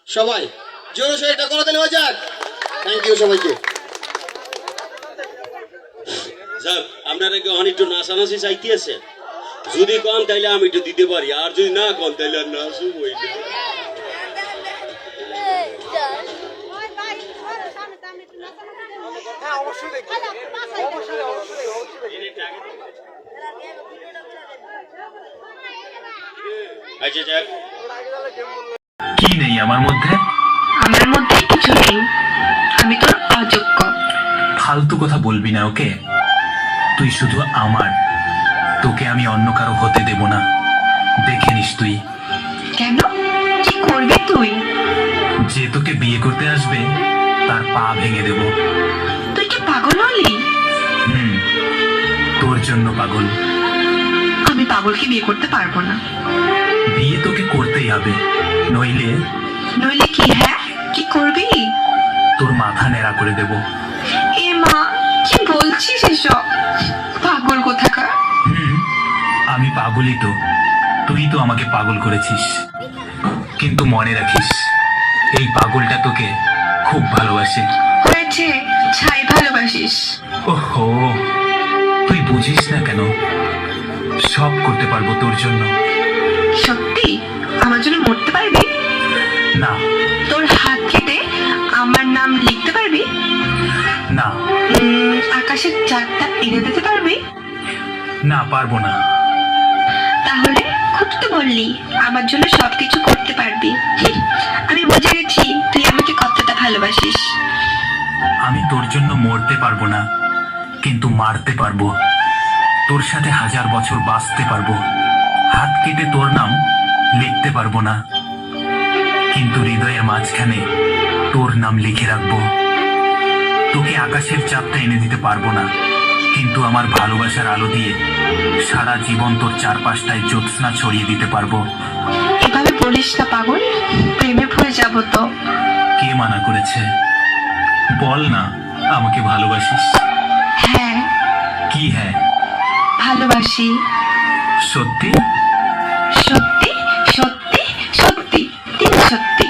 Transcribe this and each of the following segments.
সবাই জোরে সে এটা করে দিলে হয়ে যাক। থ্যাংক ইউ সবাইকে। যাক আপনারা কি অনেকটু নাচানাচি চাইতে আছেন? যদি কন তাইলে আমি একটু দিতে পারি, আর যদি না কন তাইলে আর নাচু বইটা। আচ্ছা যাক, কি নেই আমার মধ্যে? আমার মধ্যে কিছু নেই, আমি তোর অযোগ্য। ফালতু কথা বলবি না, ওকে? তুই শুধু আমার, তোকে আমি অন্য কারো হতে দেব না। দেখে নিস তুই। কেন? কি করবি তুই? যে তোকে বিয়ে করতে আসবে তার পা ভেঙে দেব। তুই কি পাগল হলি? তোর জন্য পাগল। আমি পাগলকে বিয়ে করতে পারবো না। বিয়ে তোকে করতেই হবে, নইলে নইলে কি? হ্যাঁ, কি করবি? তোর মাথা ন্যাড়া করে দেব। এ মা, কি বলছিস এসব? পাগল কোথাকার। আমি পাগলই তো, তুই তো আমাকে পাগল করেছিস। কিন্তু মনে রাখিস, এই পাগলটা তোকে খুব ভালোবাসে। হয়েছে, ছাই ভালোবাসিস। ওহো, তুই বুঝিস না কেন? সব করতে পারবো তোর জন্য। সত্যি আমার জন্য মরতে পারবি? না। তোর হাত কেটে আমার নাম লিখতে পারবি? না। আকাশের চাঁদটা এনে দিতে পারবি? না, পারবো না। তাহলে খুব তো বললি আমার জন্য সবকিছু করতে পারবি। আমি বুঝে গেছি তুই আমাকে কতটা ভালোবাসিস। আমি তোর জন্য মরতে পারবো না, কিন্তু মারতে পারবো। তোর সাথে 1000 বছর বাঁচতে পারবো। হাত কেটে তোর নাম লিখতে পারবো না, কিন্তু হৃদয়ের মাঝখানে তোর নাম লিখে রাখবো। তোকে আকাশের চাঁদটা এনে দিতে পারবো না, কিন্তু আমার ভালোবাসার আলো দিয়ে সারা জীবন তোর চারপাশটায় জ্যোৎস্না ছড়িয়ে দিতে পারবো। এভাবে বলিস না পাগল, প্রেমে পড়ে যাবো তো। কে মানা করেছে? বল না আমাকে ভালোবাসিস। হ্যাঁ। কি হ্যাঁ? ভালোবাসি। সত্যি? সত্যি সত্যি সত্যি, তিন সত্যি।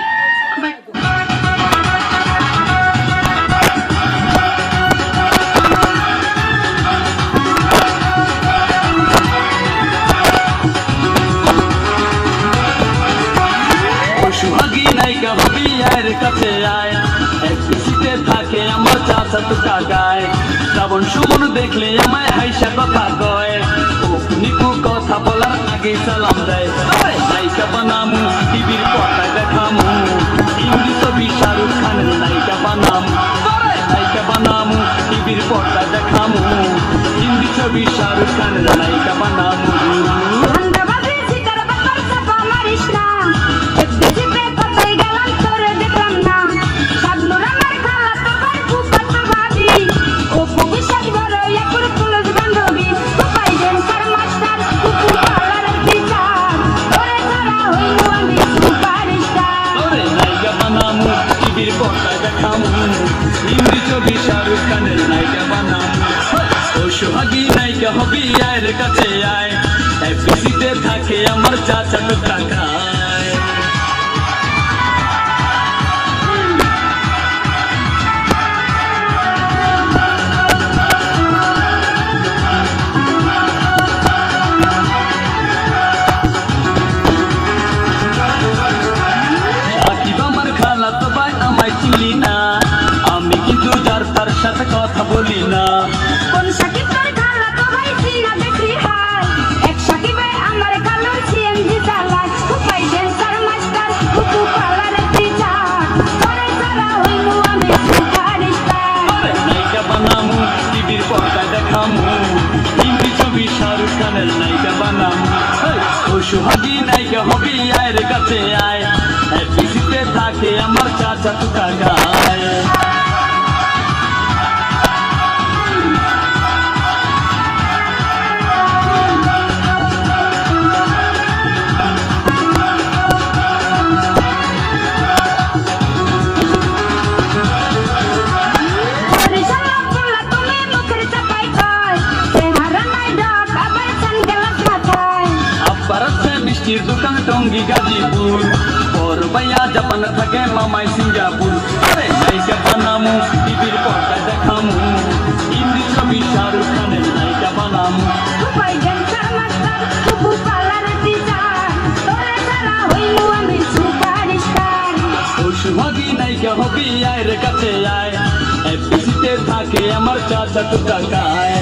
সোহাগী নায়িকা হবি আয়ের কাছে আয়, এক পিসিতে থাকে আমার চাচা তো কাকায়। শ্রাবণ সুমন দেখলে আমায় হাইসা কথা কয়, নিকু কথা বলার আগে সালাম দেয়। নায়িকা বানামু টিভির পর্দায় দেখামু, ইংলিশ ছবি শাহরুখ খানের নায়িকা বানামু। নায়িকা বানামু টিভির পর্দায় দেখামু, হিন্দি ছবি শাহরুখ খানের নায়িকা বানামু। হিন্দি ছবি শাহরুখ খানের নায়িকা বানামু। ও সোহাগী নায়িকা হবি আয়ের কাছে আয়, এফবিসিতে থাকে আমার চাচা তো কাকায়। সাকিব আমার খালাতো ভাই, আমায় চিনি না, আমি কিন্তু যার তার সাথে কথা বলি না। কোন সাকিব তোর খালাতো ভাই চিনা দেখি হাই, এক সাকিবে আমার কালো সিএনজি চালায়, উপাই ড্যান্সার মাস্টার কুকু পালার টিচার, পরে সারা হইমু আমি সুপারস্টার। নায়িকা বানামু টিভির পর্দায় দেখামু, হিন্দি ছবি শাহরুখ খানের নায়িকা বানামু। ও সোহাগী নায়িকা হবি আয়ের কাছে আয়, এফবিসিতে থাকে আমার চাচা তো কাকায়। মিষ্টির দোকান টঙ্গী গাজীপুর, বড় ভাইয়া জাপান লন্ডনে থাকে মামাই সিঙ্গাপুর। আরে নায়িকা বানামু টিভির পর্দায় দেখামু, হিন্দি ছবি শাহরুখ খানের নায়িকা বানামু। উপায় ড্যান্সার মাস্টার কুকু পার্লারের টিচার, তোরে ছাড়া হইল আমি সুপারস্টার। পশুভাগী নায়িকা হবি আয় রে কাছে আয়, এফডিসিতে থাকে আমার চাচা তো কাকায়।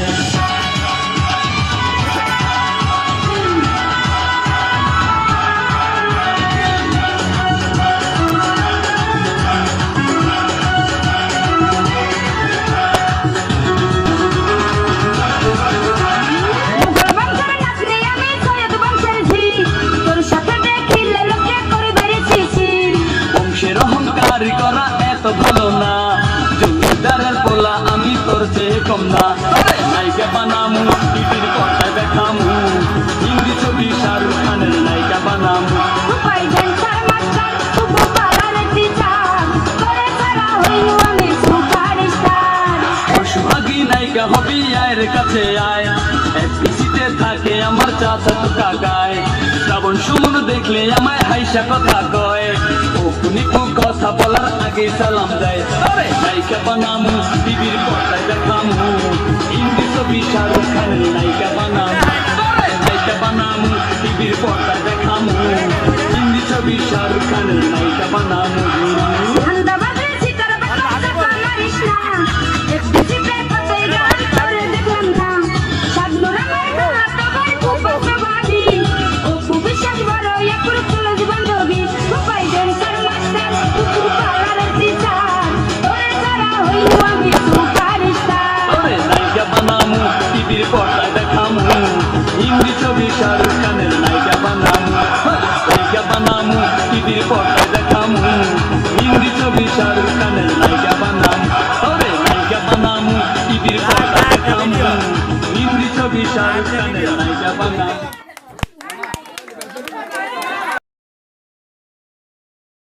মুঘল বংশের নাতনি আমি সৈয়দ বংশের ঝি, তোর সাথে দেখিলে লোকে করবে রে ছিছি। বংশের অহংকার করা এত ভালো না, জমিদারের পোলা আমি তোর চেয়ে কম না। তবে নায়িকা বানামু টিভির পর্দায় দেখামু, হিন্দি ছবি শাহরুখ খানের নায়িকা বানামু। উপায় ড্যান্সার মাস্টার কুকু পার্লারের টিচার, তোরে ছাড়া হইল আমি সুপারস্টার। পশুভাগী নায়িকা হবি আয় রে কাছে আয়, এফডিসিতে থাকে আমার চাচা তো কাকায়। শ্রাবণ সুমন দেখলে আমায় হাইসা কথা কয়, ওকুনি কথা বলার আগে সালাম দেয়। তবে নায়িকা বানামু টিভির পর্দায় দেখামু, হিন্দি ছবি শাহরুখ খানের নায়িকা বানামু। তবে নায়িকা বানামু টিভির পর্দায় দেখামু, হিন্দি ছবি শাহরুখ খানের নায়িকা বানামু। ধান্দাবাজে সিতার বাচ্চা মারিস না, এফডিসিতে কতই গান তোরে দেখলাম না। শাবনুর আমার হাত ধরে কুপত্রবাদী, অপু বিশ্বাস বড় একুর তুলস বান্ধবী। উপায় ড্যান্সার মাস্টার কুকু পার্লারের টিচার, তোরে ছাড়া হইল আমি সুপারস্টার। তবে নায়িকা বানামু টিভির পর্দায় দেখামু, হিন্দি ছবি শাহরুখ খানের নায়িকা বানামু। নায়িকা বানামু টিভির পর্দায় দেখামু, হিন্দি ছবি শাহরুখ খানের নায়িকা বানামু। তবে নায়িকা বানামু টিভির পর্দায় দেখামু, হিন্দি ছবি শাহরুখ খানের নায়িকা বানামু।